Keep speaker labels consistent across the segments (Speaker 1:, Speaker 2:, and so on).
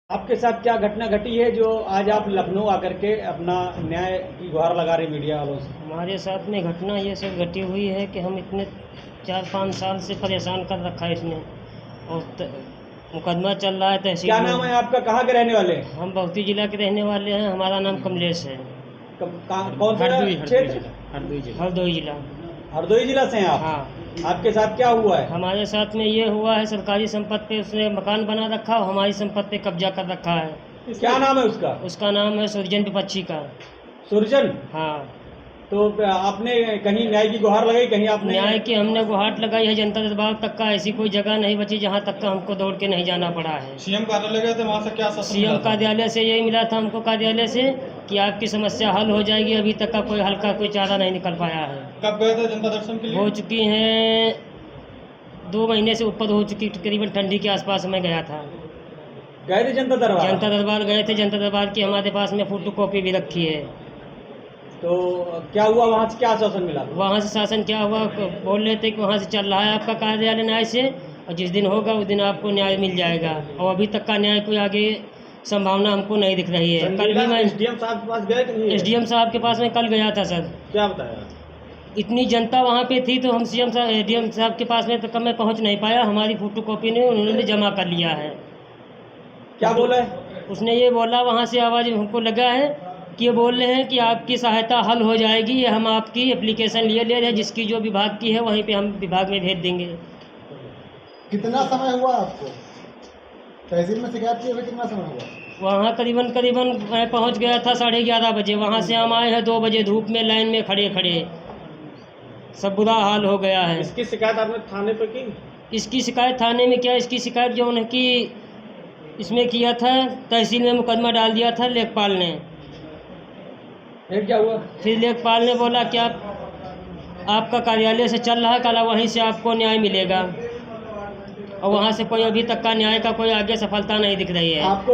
Speaker 1: आपके साथ क्या घटना घटी है जो आज आप लखनऊ आकर के अपना न्याय की गुहार लगा रहे मीडिया वालों से?
Speaker 2: हमारे साथ में घटना ये सब घटी हुई है कि हम इतने 4-5 साल से परेशान कर रखा है इसने, और मुकदमा चल रहा है तहसील
Speaker 1: क्या
Speaker 2: में।
Speaker 1: नाम है आपका, कहाँ के रहने वाले हैं?
Speaker 2: हम बस्ती जिला के रहने वाले हैं। हमारा नाम कमलेश है।
Speaker 1: कौन सा क्षेत्र?
Speaker 2: हरदोई जिला।
Speaker 1: हरदोई जिला से हैं आप?
Speaker 2: हाँ,
Speaker 1: आपके साथ क्या हुआ है?
Speaker 2: हमारे साथ में ये हुआ है, सरकारी संपत्ति पे उसने मकान बना रखा और हमारी संपत्ति पे कब्जा कर रखा है।
Speaker 1: क्या नाम है उसका?
Speaker 2: उसका नाम है सुरजन विपक्षी का।
Speaker 1: सुरजन?
Speaker 2: हाँ।
Speaker 1: तो आपने कहीं न्याय की गुहार लगाई, कहीं आपने?
Speaker 2: न्याय की हमने गुहार लगाई है जनता दरबार तक का। ऐसी कोई जगह नहीं बची जहाँ तक का हमको दौड़ के नहीं जाना पड़ा है।
Speaker 3: सीएम कार्यालय गए थे, वहाँ से क्या आश्वासन
Speaker 2: सीएम
Speaker 3: मिला था?
Speaker 2: कार्यालय से यही मिला था हमको, कार्यालय से, कि आपकी समस्या हल हो जाएगी। अभी तक का कोई हल का कोई चारा नहीं निकल पाया है।
Speaker 3: कब गए थे जनता दर्शन के लिए?
Speaker 2: हो चुकी हैं 2 महीने से ऊपर हो चुकी, तकरीबन ठंडी के आसपास में गया था।
Speaker 1: गए थे जनता दरबार?
Speaker 2: जनता दरबार गए थे। जनता दरबार की हमारे पास में फोटो कॉपी भी रखी है।
Speaker 1: तो क्या हुआ, वहाँ से क्या आश्वासन मिला?
Speaker 2: वहाँ से शासन क्या हुआ, बोल रहे थे कि वहाँ से चल रहा है आपका कार्यालय न्याय से, और जिस दिन होगा उस दिन आपको न्याय मिल जाएगा। और अभी तक का न्याय कोई आगे संभावना हमको नहीं दिख रही है। कल भी मैं
Speaker 1: एसडीएम साहब के पास गए कि नहीं?
Speaker 2: एसडीएम साहब के पास में कल गया था सर।
Speaker 1: क्या बताया?
Speaker 2: इतनी जनता वहाँ पे थी तो हम सीएम साहब एसडीएम साहब के पास में तो कब मैं पहुँच नहीं पाया। हमारी फोटो कॉपी ने उन्होंने जमा कर लिया है।
Speaker 1: क्या बोला है?
Speaker 2: उसने ये बोला, वहाँ से आवाज़ हमको लगा है कि ये बोल रहे हैं कि आपकी सहायता हल हो जाएगी, ये हम आपकी एप्लीकेशन ले रहे हैं, जिसकी जो विभाग की है वहीं पे हम विभाग में भेज देंगे।
Speaker 4: कितना समय हुआ आपको तहसील में शिकायत किए हुए? कितना समय हुआ?
Speaker 2: वहाँ करीबन मैं पहुँच गया था 11:30 बजे। वहाँ से हम आए हैं 2 बजे, धूप में लाइन में खड़े खड़े। सब बुरा हाल हो गया है।
Speaker 1: इसकी शिकायत आपने थाने पे की?
Speaker 2: इसकी शिकायत थाने में क्या, इसकी शिकायत जो उनकी इसमें किया था, तहसील में मुकदमा डाल दिया था लेखपाल ने।
Speaker 1: फिर क्या हुआ?
Speaker 2: फिर लेखपाल ने बोला कि आपका कार्यालय से चल रहा है, कल वहीं से आपको न्याय मिलेगा। और वहाँ से कोई अभी तक का न्याय का कोई आगे सफलता नहीं दिख रही है।
Speaker 1: आप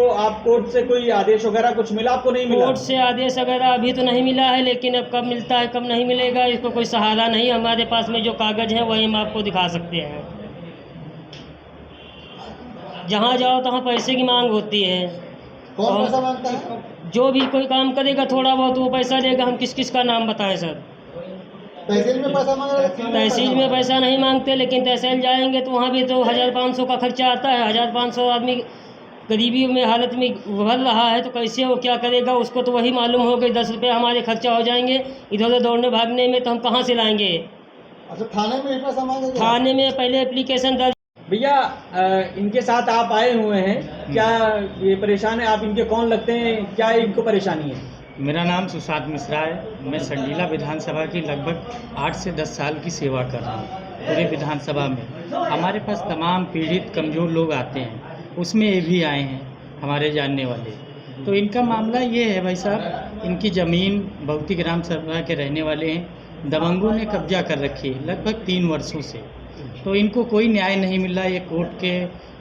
Speaker 1: कोर्ट से कोई आदेश वगैरह कुछ मिला? आपको नहीं मिला?
Speaker 2: कोर्ट से आदेश वगैरह अभी तो नहीं मिला है, लेकिन अब कब मिलता है कब नहीं मिलेगा इसको कोई सहारा नहीं। हमारे पास में जो कागज़ हैं वही हम आपको दिखा सकते हैं। जहाँ जाओ तहाँ पैसे की मांग होती है।
Speaker 4: कौन पैसा मांगता है?
Speaker 2: जो भी कोई काम करेगा थोड़ा बहुत वो पैसा देगा। हम किस किस का नाम बताएं सर?
Speaker 4: तहसील में पैसा मांग रहे हैं?
Speaker 2: तहसील में पैसा नहीं मांगते, लेकिन तहसील जाएंगे तो वहाँ भी तो 1500 का खर्चा आता है। 1500 आदमी गरीबी में हालत में उभर रहा है तो कैसे वो क्या करेगा, उसको तो वही मालूम हो गई। 10 रुपये हमारे खर्चा हो जाएंगे इधर उधर दौड़ने भागने में, तो हम कहाँ से लाएंगे?
Speaker 4: अच्छा, थाने में भी पैसा मांगे?
Speaker 2: थाने में पहले एप्लीकेशन दर्ज।
Speaker 1: भैया इनके साथ आप आए हुए हैं, क्या ये परेशान है? आप इनके कौन लगते हैं? क्या इनको परेशानी है?
Speaker 5: मेरा नाम सुशांत मिश्रा है। मैं संडीला विधानसभा की लगभग 8 से 10 साल की सेवा कर रहा हूँ पूरे विधानसभा में। हमारे पास तमाम पीड़ित कमज़ोर लोग आते हैं, उसमें ये भी आए हैं हमारे जानने वाले। तो इनका मामला ये है भाई साहब, इनकी ज़मीन भौतिक ग्राम सभा के रहने वाले हैं, दबंगों ने कब्जा कर रखी है लगभग 3 वर्षों से। तो इनको कोई न्याय नहीं मिल रहा। ये कोर्ट के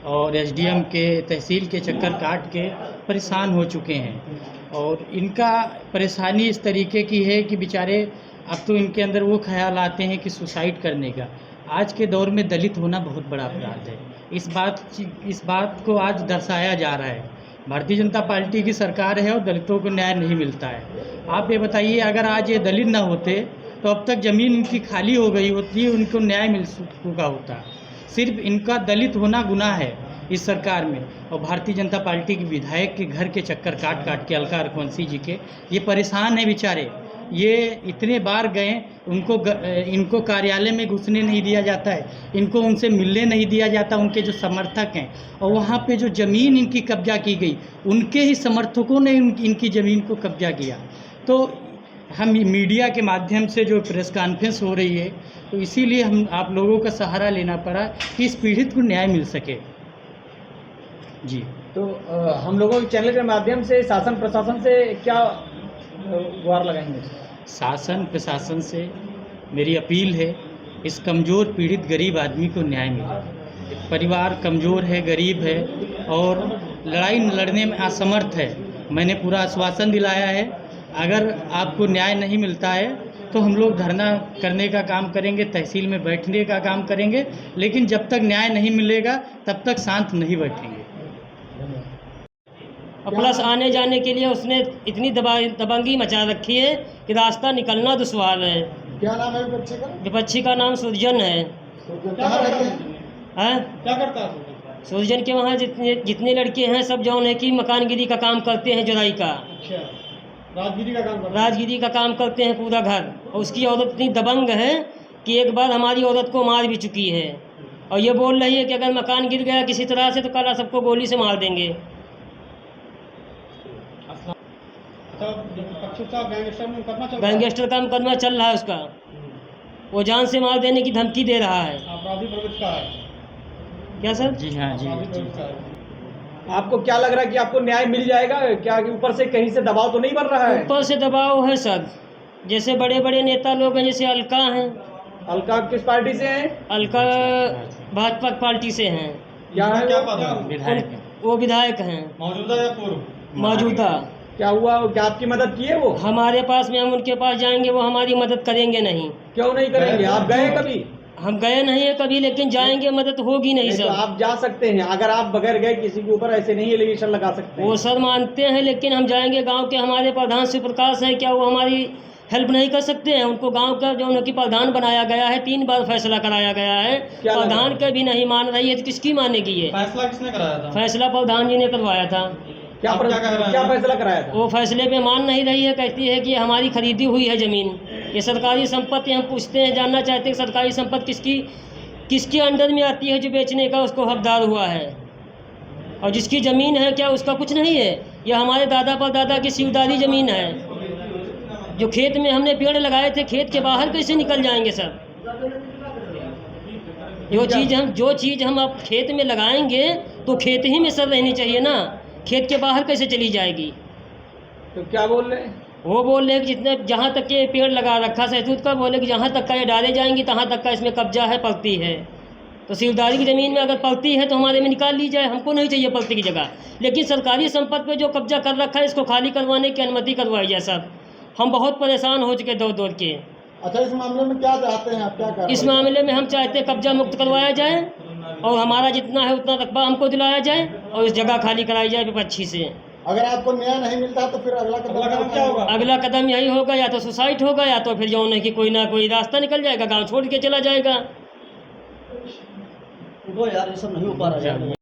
Speaker 5: और एसडीएम के, तहसील के चक्कर काट के परेशान हो चुके हैं। और इनका परेशानी इस तरीके की है कि बेचारे अब तो इनके अंदर वो ख्याल आते हैं कि सुसाइड करने का। आज के दौर में दलित होना बहुत बड़ा अपराध है। इस बात को आज दर्शाया जा रहा है। भारतीय जनता पार्टी की सरकार है और दलितों को न्याय नहीं मिलता है। आप ये बताइए, अगर आज ये दलित ना होते तो अब तक ज़मीन इनकी खाली हो गई होती, उनको न्याय मिल चुका होता। सिर्फ इनका दलित होना गुनाह है इस सरकार में। और भारतीय जनता पार्टी के विधायक के घर के चक्कर काट काट के, अलका रघुवंशी जी के, ये परेशान है बेचारे। ये इतने बार गए, इनको कार्यालय में घुसने नहीं दिया जाता है, इनको उनसे मिलने नहीं दिया जाता, उनके जो समर्थक हैं। और वहाँ पे जो ज़मीन इनकी कब्जा की गई, उनके ही समर्थकों ने इनकी ज़मीन को कब्जा किया। तो हम मीडिया के माध्यम से जो प्रेस कॉन्फ्रेंस हो रही है, तो इसीलिए हम आप लोगों का सहारा लेना पड़ा कि इस पीड़ित को न्याय मिल सके जी।
Speaker 1: तो हम लोगों के चैनल के माध्यम से शासन प्रशासन से क्या गुहार लगाएंगे?
Speaker 5: शासन प्रशासन से मेरी अपील है, इस कमज़ोर पीड़ित गरीब आदमी को न्याय मिले। परिवार कमज़ोर है, गरीब है और लड़ाई लड़ने में असमर्थ है। मैंने पूरा आश्वासन दिलाया है, अगर आपको न्याय नहीं मिलता है तो हम लोग धरना करने का काम करेंगे, तहसील में बैठने का काम करेंगे, लेकिन जब तक न्याय नहीं मिलेगा तब तक शांत नहीं बैठेंगे।
Speaker 2: और प्लस आने जाने के लिए उसने इतनी दबंगी मचा रखी है कि रास्ता निकलना दुश्वार है।
Speaker 4: क्या नाम है विपक्षी का?
Speaker 2: विपक्षी का नाम सुरजन है।
Speaker 4: कहाँ रहते हैं?
Speaker 2: हैं?
Speaker 3: क्या करता है सुरजन?
Speaker 2: सुरजन के वहाँ जितने लड़के हैं सब जौन है कि मकानगिरी का काम करते हैं, जुराई का,
Speaker 3: अच्छा, राजगिरी का काम करता है।
Speaker 2: राजगिरी का काम करते हैं पूरा घर। और उसकी औरत इतनी दबंग है कि एक बार हमारी औरत को मार भी चुकी है और ये बोल रही है कि अगर मकान गिर गया किसी तरह से तो कल सबको गोली से मार देंगे।
Speaker 3: अच्छा, विपक्षी का गैंगस्टर में मुकदमा चल रहा है।
Speaker 2: गैंगस्टर का मुकदमा चल रहा है उसका, वो जान से मार देने की धमकी दे रहा है।
Speaker 3: अपराधी प्रवृत्ति का है।
Speaker 2: क्या सर?
Speaker 5: जी हाँ जी
Speaker 3: अपराधी
Speaker 5: जी।
Speaker 3: प्रवृत्ति का है।
Speaker 1: आपको क्या लग रहा है कि आपको न्याय मिल जाएगा? क्या कि ऊपर से कहीं से दबाव तो नहीं बन रहा है?
Speaker 2: ऊपर से दबाव है सर, जैसे बड़े बड़े नेता लोग हैं, जैसे अलका हैं।
Speaker 1: अलका किस पार्टी से है?
Speaker 2: अलका भाजपा पार्टी से हैं।
Speaker 1: क्या है
Speaker 3: क्या
Speaker 1: वो?
Speaker 3: पद है?
Speaker 5: विधायक है।
Speaker 2: वो विधायक हैं
Speaker 3: मौजूदा या पूर्व?
Speaker 2: मौजूदा।
Speaker 1: क्या हुआ? क्या आपकी मदद की है वो?
Speaker 2: हमारे पास में हम उनके पास जाएंगे, वो हमारी मदद करेंगे नहीं।
Speaker 1: क्यों नहीं करेंगे? आप गए कभी?
Speaker 2: हम गए नहीं है कभी, लेकिन जाएंगे, मदद होगी नहीं
Speaker 1: नहीं, तो
Speaker 2: सर।
Speaker 1: आप जा सकते हैं। अगर आप बगैर गए किसी के ऊपर ऐसे नहीं एलिगेशन लगा सकते
Speaker 2: वो
Speaker 1: हैं।
Speaker 2: सर मानते हैं, लेकिन हम जाएंगे। गांव के हमारे प्रधान शिव प्रकाश हैं, क्या वो हमारी हेल्प नहीं कर सकते हैं? उनको गांव का जो उनकी प्रधान बनाया गया है, 3 बार फैसला कराया गया है,
Speaker 1: क्या लगा?
Speaker 2: प्रधान के भी नहीं मान रही है तो किसकी मानेगी ये?
Speaker 3: फैसला किसने कराया था?
Speaker 2: फैसला प्रधान जी ने करवाया था।
Speaker 1: क्या
Speaker 3: आप क्या कह रहे हैं?
Speaker 1: क्या फैसला कराया था?
Speaker 2: वो फैसले पे मान नहीं रही है, कहती है कि ये हमारी खरीदी हुई है ज़मीन, ये सरकारी संपत्ति। हम पूछते हैं, जानना चाहते हैं सरकारी संपत्ति किसके अंडर में आती है, जो बेचने का उसको हकदार हुआ है, और जिसकी ज़मीन है क्या उसका कुछ नहीं है? यह हमारे दादा परदादा की सिवदारी ज़मीन है। जो खेत में हमने पेड़ लगाए थे, खेत के बाहर कैसे निकल जाएंगे सर? जो चीज़ हम अब खेत में लगाएंगे तो खेत ही में सर रहनी चाहिए ना, खेत के बाहर कैसे चली जाएगी?
Speaker 1: तो क्या बोल रहे हैं?
Speaker 2: वो बोल रहे हैं कि जितने जहाँ तक के पेड़ लगा रखा सहतूत का, बोले कि जहाँ तक का ये डाले जाएंगी तहाँ तक का इसमें कब्जा है, पलती है। तो सिवदारी की ज़मीन में अगर पलती है तो हमारे में निकाल ली जाए, हमको नहीं चाहिए पलती की जगह। लेकिन सरकारी संपत्ति पे जो कब्जा कर रखा है, इसको खाली करवाने की अनुमति करवाई जाए सर। हम बहुत परेशान हो चुके दौड़ दौड़ के।
Speaker 4: अच्छा, इस मामले में क्या चाहते हैं आप? क्या कर
Speaker 2: इस मामले में हम चाहते हैं कब्जा मुक्त करवाया जाए और हमारा जितना है उतना रकबा हमको दिलाया जाए और इस जगह खाली कराई जाए विपक्षी से।
Speaker 4: अगर आपको न्याय नहीं मिलता तो फिर अगला कदम
Speaker 3: क्या होगा?
Speaker 2: अगला कदम यही होगा, या तो सुसाइड होगा या तो फिर जो है कि कोई ना कोई रास्ता निकल जाएगा, गांव छोड़ के चला जाएगा।
Speaker 6: यार ये सब नहीं हो पा रहा है।